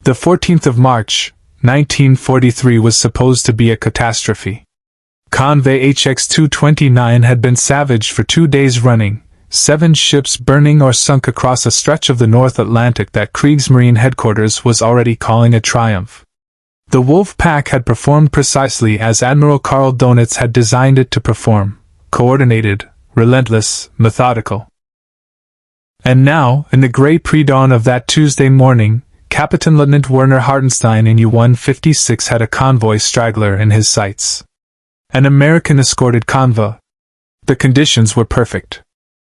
The 14th of March, 1943 was supposed to be a catastrophe. Convoy HX-229 had been savaged for 2 days running, 7 ships burning or sunk across a stretch of the North Atlantic that Kriegsmarine headquarters was already calling a triumph. The Wolf Pack had performed precisely as Admiral Karl Dönitz had designed it to perform: coordinated, relentless, methodical. And now, in the grey pre-dawn of that Tuesday morning, Captain Lieutenant Werner Hartenstein in U-156 had a convoy straggler in his sights. An American-escorted convoy. The conditions were perfect.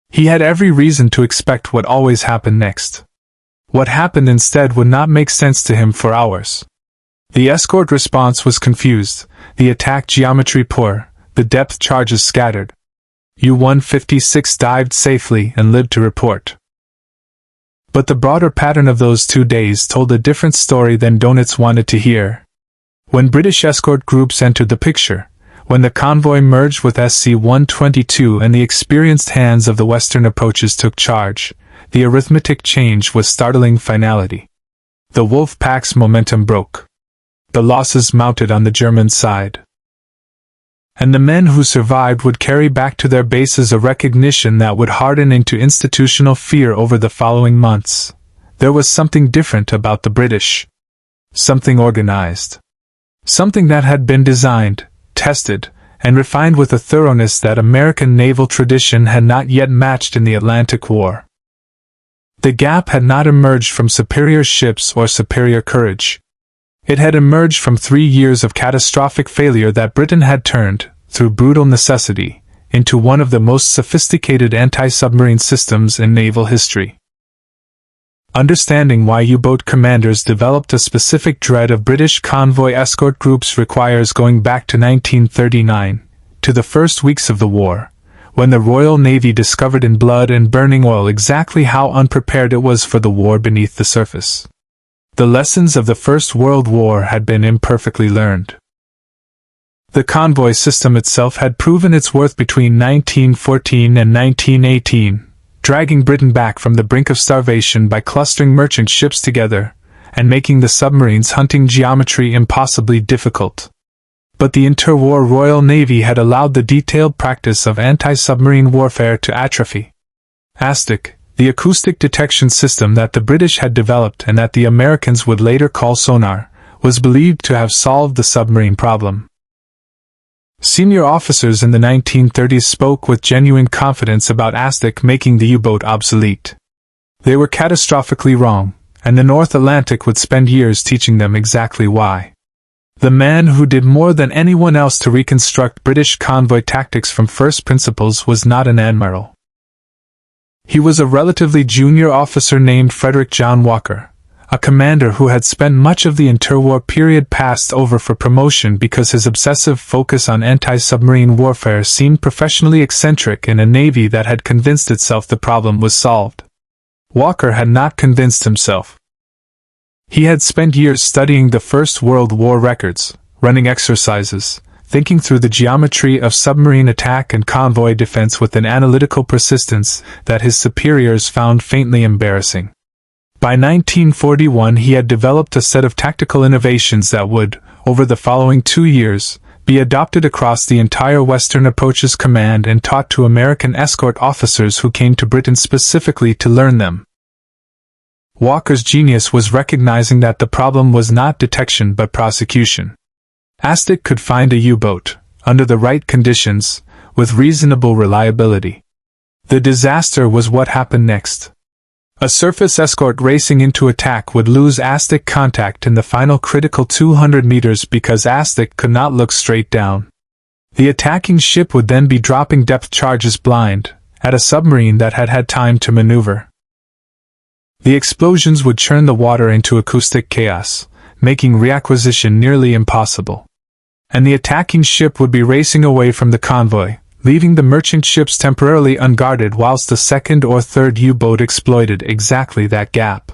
He had every reason to expect what always happened next. What happened instead would not make sense to him for hours. The escort response was confused, the attack geometry poor, the depth charges scattered. U-156 dived safely and lived to report. But the broader pattern of those 2 days told a different story than Dönitz wanted to hear. When British escort groups entered the picture, when the convoy merged with SC-122 and the experienced hands of the Western approaches took charge, the arithmetic change was startling finality. The Wolf Pack's momentum broke. The losses mounted on the German side. And the men who survived would carry back to their bases a recognition that would harden into institutional fear over the following months. There was something different about the British. Something organized. Something that had been designed, tested, and refined with a thoroughness that American naval tradition had not yet matched in the Atlantic War. The gap had not emerged from superior ships or superior courage. It had emerged from 3 years of catastrophic failure that Britain had turned, through brutal necessity, into one of the most sophisticated anti-submarine systems in naval history. Understanding why U-boat commanders developed a specific dread of British convoy escort groups requires going back to 1939, to the first weeks of the war, when the Royal Navy discovered in blood and burning oil exactly how unprepared it was for the war beneath the surface. The lessons of the First World War had been imperfectly learned. The convoy system itself had proven its worth between 1914 and 1918, dragging Britain back from the brink of starvation by clustering merchant ships together, and making the submarines' hunting geometry impossibly difficult. But the interwar Royal Navy had allowed the detailed practice of anti-submarine warfare to atrophy. ASTIC, the acoustic detection system that the British had developed and that the Americans would later call sonar, was believed to have solved the submarine problem. Senior officers in the 1930s spoke with genuine confidence about ASTIC making the U-boat obsolete. They were catastrophically wrong, and the North Atlantic would spend years teaching them exactly why. The man who did more than anyone else to reconstruct British convoy tactics from first principles was not an admiral. He was a relatively junior officer named Frederic John Walker, a commander who had spent much of the interwar period passed over for promotion because his obsessive focus on anti-submarine warfare seemed professionally eccentric in a navy that had convinced itself the problem was solved. Walker had not convinced himself. He had spent years studying the First World War records, running exercises, thinking through the geometry of submarine attack and convoy defense with an analytical persistence that his superiors found faintly embarrassing. By 1941 he had developed a set of tactical innovations that would, over the following 2 years, be adopted across the entire Western Approaches Command and taught to American escort officers who came to Britain specifically to learn them. Walker's genius was recognizing that the problem was not detection but prosecution. ASTIC could find a U-boat, under the right conditions, with reasonable reliability. The disaster was what happened next. A surface escort racing into attack would lose ASTIC contact in the final critical 200 meters because ASTIC could not look straight down. The attacking ship would then be dropping depth charges blind, at a submarine that had had time to maneuver. The explosions would churn the water into acoustic chaos, making reacquisition nearly impossible. And the attacking ship would be racing away from the convoy, leaving the merchant ships temporarily unguarded whilst the second or third U-boat exploited exactly that gap.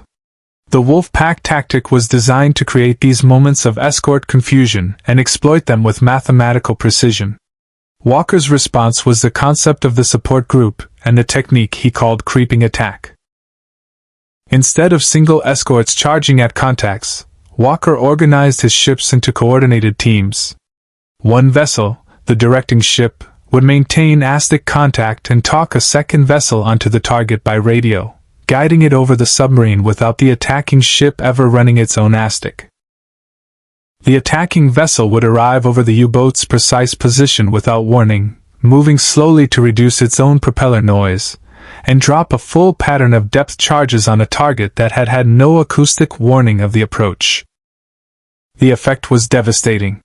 The Wolf Pack tactic was designed to create these moments of escort confusion and exploit them with mathematical precision. Walker's response was the concept of the support group and the technique he called creeping attack. Instead of single escorts charging at contacts, Walker organized his ships into coordinated teams. One vessel, the directing ship, would maintain ASTIC contact and talk a second vessel onto the target by radio, guiding it over the submarine without the attacking ship ever running its own ASTIC. The attacking vessel would arrive over the U-boat's precise position without warning, moving slowly to reduce its own propeller noise, and drop a full pattern of depth charges on a target that had had no acoustic warning of the approach. The effect was devastating.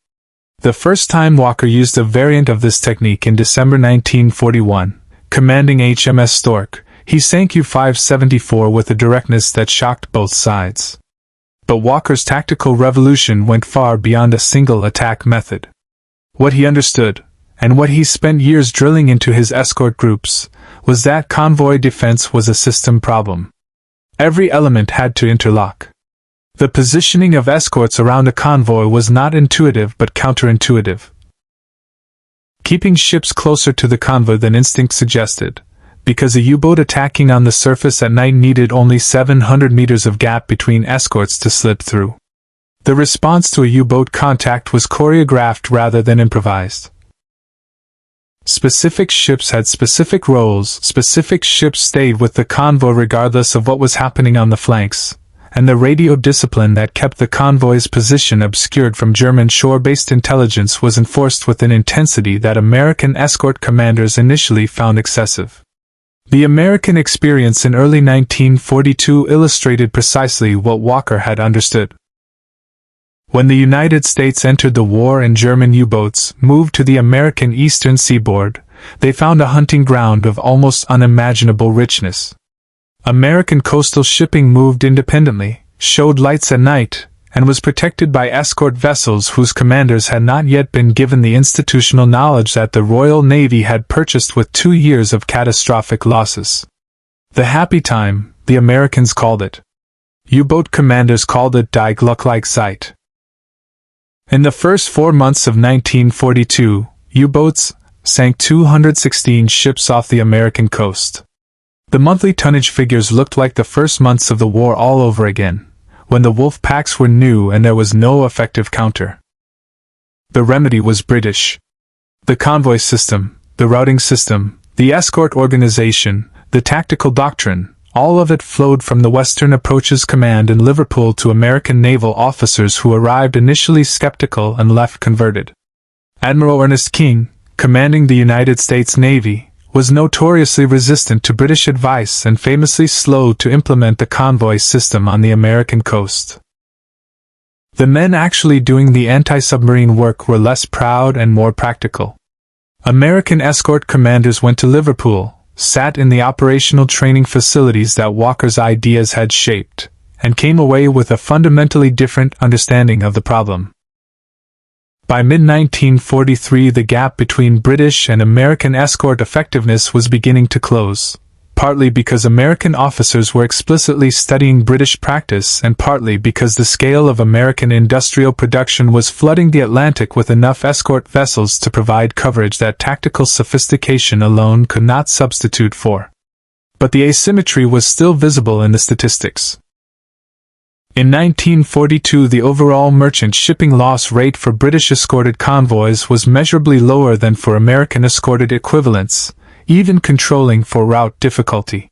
The first time Walker used a variant of this technique in December 1941, commanding HMS Stork, he sank U-574 with a directness that shocked both sides. But Walker's tactical revolution went far beyond a single attack method. What he understood, and what he spent years drilling into his escort groups, was that convoy defense was a system problem. Every element had to interlock. The positioning of escorts around a convoy was not intuitive but counterintuitive. Keeping ships closer to the convoy than instinct suggested, because a U-boat attacking on the surface at night needed only 700 meters of gap between escorts to slip through. The response to a U-boat contact was choreographed rather than improvised. Specific ships had specific roles, specific ships stayed with the convoy regardless of what was happening on the flanks, and the radio discipline that kept the convoy's position obscured from German shore-based intelligence was enforced with an intensity that American escort commanders initially found excessive. The American experience in early 1942 illustrated precisely what Walker had understood. When the United States entered the war and German U-boats moved to the American eastern seaboard, they found a hunting ground of almost unimaginable richness. American coastal shipping moved independently, showed lights at night, and was protected by escort vessels whose commanders had not yet been given the institutional knowledge that the Royal Navy had purchased with 2 years of catastrophic losses. The happy time, the Americans called it. U-boat commanders called it Die Glück-like Zeit. In the first 4 months of 1942, U-boats sank 216 ships off the American coast. The monthly tonnage figures looked like the first months of the war all over again, when the wolf packs were new and there was no effective counter. The remedy was British. The convoy system, the routing system, the escort organization, the tactical doctrine, all of it flowed from the Western Approaches Command in Liverpool to American naval officers who arrived initially skeptical and left converted. Admiral Ernest King, commanding the United States Navy, was notoriously resistant to British advice and famously slow to implement the convoy system on the American coast. The men actually doing the anti-submarine work were less proud and more practical. American escort commanders went to Liverpool, sat in the operational training facilities that Walker's ideas had shaped, and came away with a fundamentally different understanding of the problem. By mid-1943, the gap between British and American escort effectiveness was beginning to close, partly because American officers were explicitly studying British practice and partly because the scale of American industrial production was flooding the Atlantic with enough escort vessels to provide coverage that tactical sophistication alone could not substitute for. But the asymmetry was still visible in the statistics. In 1942, the overall merchant shipping loss rate for British escorted convoys was measurably lower than for American escorted equivalents, even controlling for route difficulty.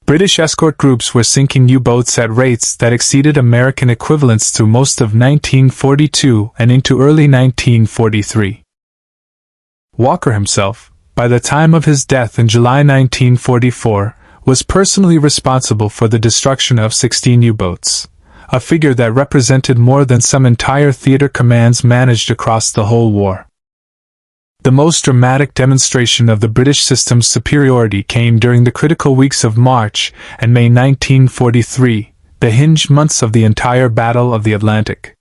British escort groups were sinking U-boats at rates that exceeded American equivalents through most of 1942 and into early 1943. Walker himself, by the time of his death in July 1944, was personally responsible for the destruction of 16 U-boats, a figure that represented more than some entire theater commands managed across the whole war. The most dramatic demonstration of the British system's superiority came during the critical weeks of March and May 1943, the hinge months of the entire Battle of the Atlantic.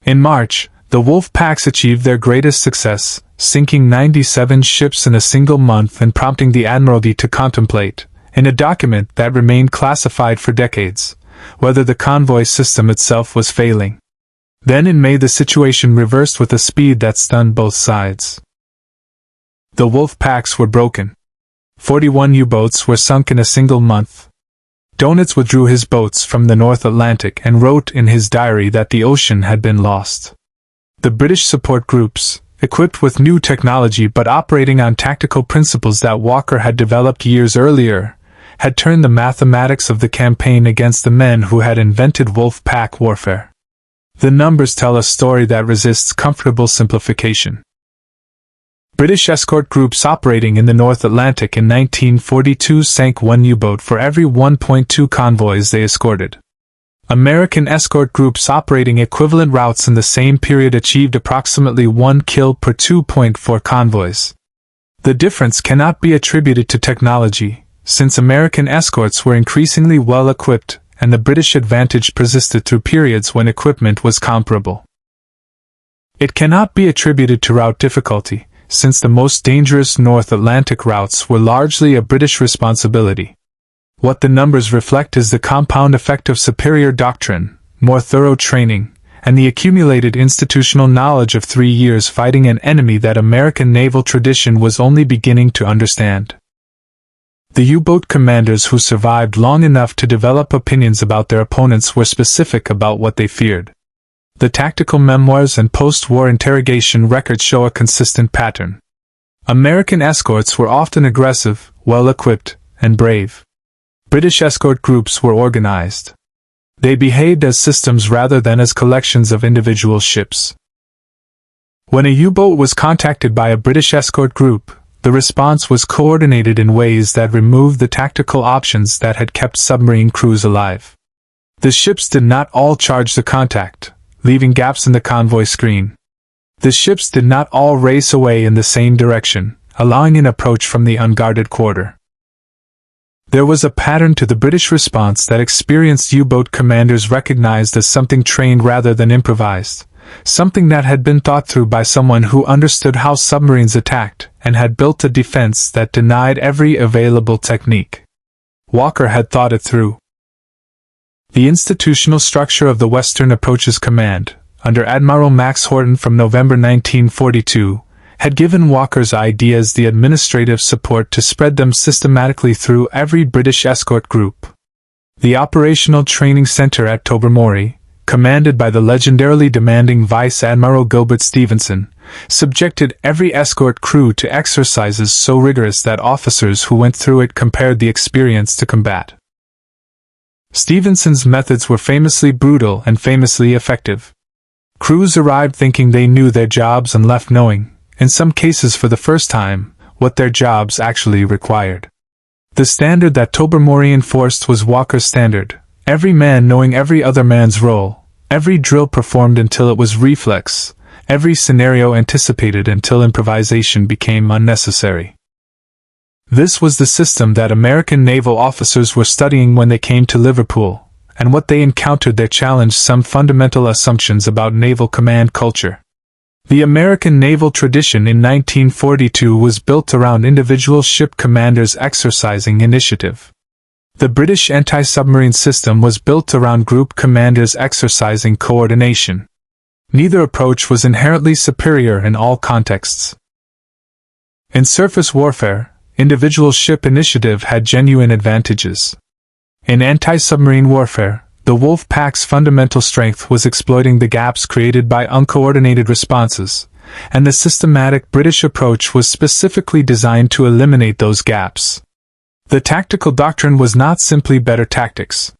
In March, the wolf packs achieved their greatest success, sinking 97 ships in a single month and prompting the Admiralty to contemplate, in a document that remained classified for decades, whether the convoy system itself was failing. Then in May the situation reversed with a speed that stunned both sides. The wolf packs were broken. 41 U-boats were sunk in a single month. Dönitz withdrew his boats from the North Atlantic and wrote in his diary that the ocean had been lost. The British support groups, equipped with new technology but operating on tactical principles that Walker had developed years earlier, had turned the mathematics of the campaign against the men who had invented wolf pack warfare. The numbers tell a story that resists comfortable simplification. British escort groups operating in the North Atlantic in 1942 sank one U-boat for every 1.2 convoys they escorted. American escort groups operating equivalent routes in the same period achieved approximately 1 kill per 2.4 convoys. The difference cannot be attributed to technology, since American escorts were increasingly well equipped, and the British advantage persisted through periods when equipment was comparable. It cannot be attributed to route difficulty, since the most dangerous North Atlantic routes were largely a British responsibility. What the numbers reflect is the compound effect of superior doctrine, more thorough training, and the accumulated institutional knowledge of 3 years fighting an enemy that American naval tradition was only beginning to understand. The U-boat commanders who survived long enough to develop opinions about their opponents were specific about what they feared. The tactical memoirs and post-war interrogation records show a consistent pattern. American escorts were often aggressive, well-equipped, and brave. British escort groups were organized. They behaved as systems rather than as collections of individual ships. When a U-boat was contacted by a British escort group, the response was coordinated in ways that removed the tactical options that had kept submarine crews alive. The ships did not all charge the contact, leaving gaps in the convoy screen. The ships did not all race away in the same direction, allowing an approach from the unguarded quarter. There was a pattern to the British response that experienced U-boat commanders recognized as something trained rather than improvised, something that had been thought through by someone who understood how submarines attacked and had built a defense that denied every available technique. Walker had thought it through. The institutional structure of the Western Approaches Command, under Admiral Max Horton from November 1942, had given Walker's ideas the administrative support to spread them systematically through every British escort group. The Operational Training Center at Tobermory, commanded by the legendarily demanding Vice Admiral Gilbert Stevenson, subjected every escort crew to exercises so rigorous that officers who went through it compared the experience to combat. Stevenson's methods were famously brutal and famously effective. Crews arrived thinking they knew their jobs and left knowing, in some cases for the first time, what their jobs actually required. The standard that Tobermory enforced was Walker's standard, every man knowing every other man's role, every drill performed until it was reflex, every scenario anticipated until improvisation became unnecessary. This was the system that American naval officers were studying when they came to Liverpool, and what they encountered there challenged some fundamental assumptions about naval command culture. The American naval tradition in 1942 was built around individual ship commanders exercising initiative. The British anti-submarine system was built around group commanders exercising coordination. Neither approach was inherently superior in all contexts. In surface warfare, individual ship initiative had genuine advantages. In anti-submarine warfare, the wolf pack's fundamental strength was exploiting the gaps created by uncoordinated responses, and the systematic British approach was specifically designed to eliminate those gaps. The tactical doctrine was not simply better tactics.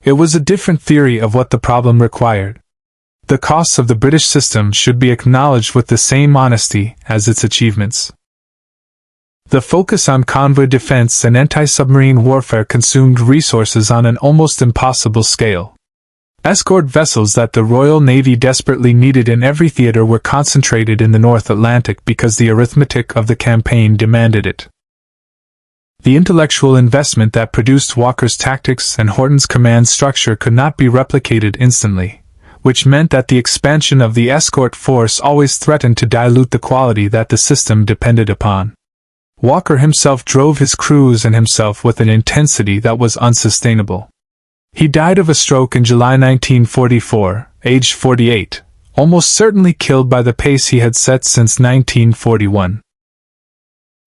It was a different theory of what the problem required. The costs of the British system should be acknowledged with the same honesty as its achievements. The focus on convoy defense and anti-submarine warfare consumed resources on an almost impossible scale. Escort vessels that the Royal Navy desperately needed in every theater were concentrated in the North Atlantic because the arithmetic of the campaign demanded it. The intellectual investment that produced Walker's tactics and Horton's command structure could not be replicated instantly, which meant that the expansion of the escort force always threatened to dilute the quality that the system depended upon. Walker himself drove his crews and himself with an intensity that was unsustainable. He died of a stroke in July 1944, aged 48, almost certainly killed by the pace he had set since 1941.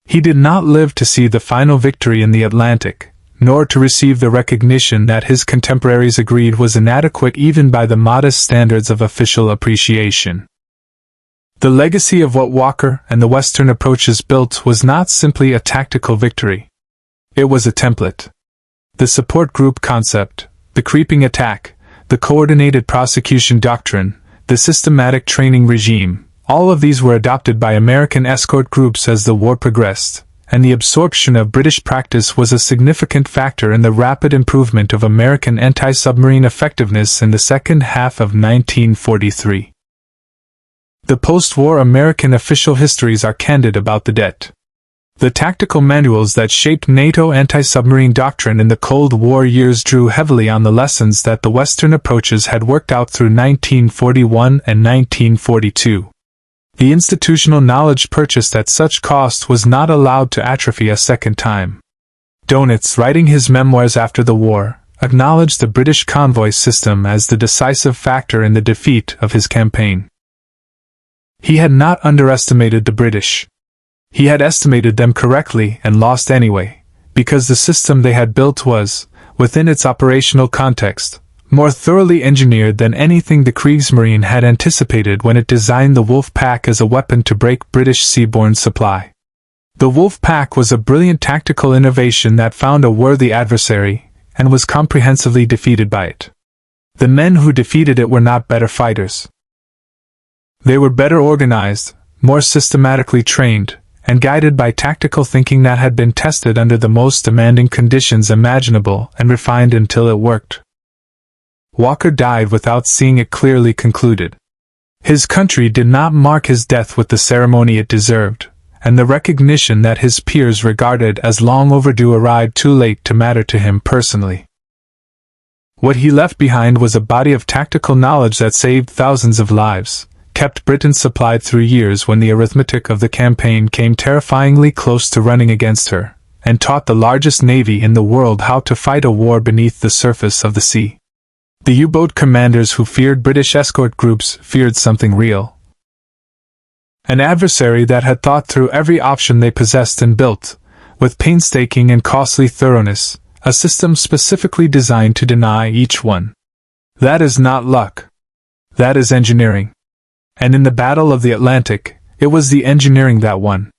He did not live to see the final victory in the Atlantic, nor to receive the recognition that his contemporaries agreed was inadequate even by the modest standards of official appreciation. The legacy of what Walker and the Western approaches built was not simply a tactical victory. It was a template. The support group concept, the creeping attack, the coordinated prosecution doctrine, the systematic training regime, all of these were adopted by American escort groups as the war progressed, and the absorption of British practice was a significant factor in the rapid improvement of American anti-submarine effectiveness in the second half of 1943. The post-war American official histories are candid about the debt. The tactical manuals that shaped NATO anti-submarine doctrine in the Cold War years drew heavily on the lessons that the Western approaches had worked out through 1941 and 1942. The institutional knowledge purchased at such cost was not allowed to atrophy a second time. Dönitz, writing his memoirs after the war, acknowledged the British convoy system as the decisive factor in the defeat of his campaign. He had not underestimated the British. He had estimated them correctly and lost anyway, because the system they had built was, within its operational context, more thoroughly engineered than anything the Kriegsmarine had anticipated when it designed the Wolf Pack as a weapon to break British seaborne supply. The Wolf Pack was a brilliant tactical innovation that found a worthy adversary, and was comprehensively defeated by it. The men who defeated it were not better fighters. They were better organized, more systematically trained, and guided by tactical thinking that had been tested under the most demanding conditions imaginable and refined until it worked. Walker died without seeing it clearly concluded. His country did not mark his death with the ceremony it deserved, and the recognition that his peers regarded as long overdue arrived too late to matter to him personally. What he left behind was a body of tactical knowledge that saved thousands of lives, kept Britain supplied through years when the arithmetic of the campaign came terrifyingly close to running against her, and taught the largest navy in the world how to fight a war beneath the surface of the sea. The U-boat commanders who feared British escort groups feared something real. An adversary that had thought through every option they possessed and built, with painstaking and costly thoroughness, a system specifically designed to deny each one. That is not luck. That is engineering. And in the Battle of the Atlantic, it was the engineering that won.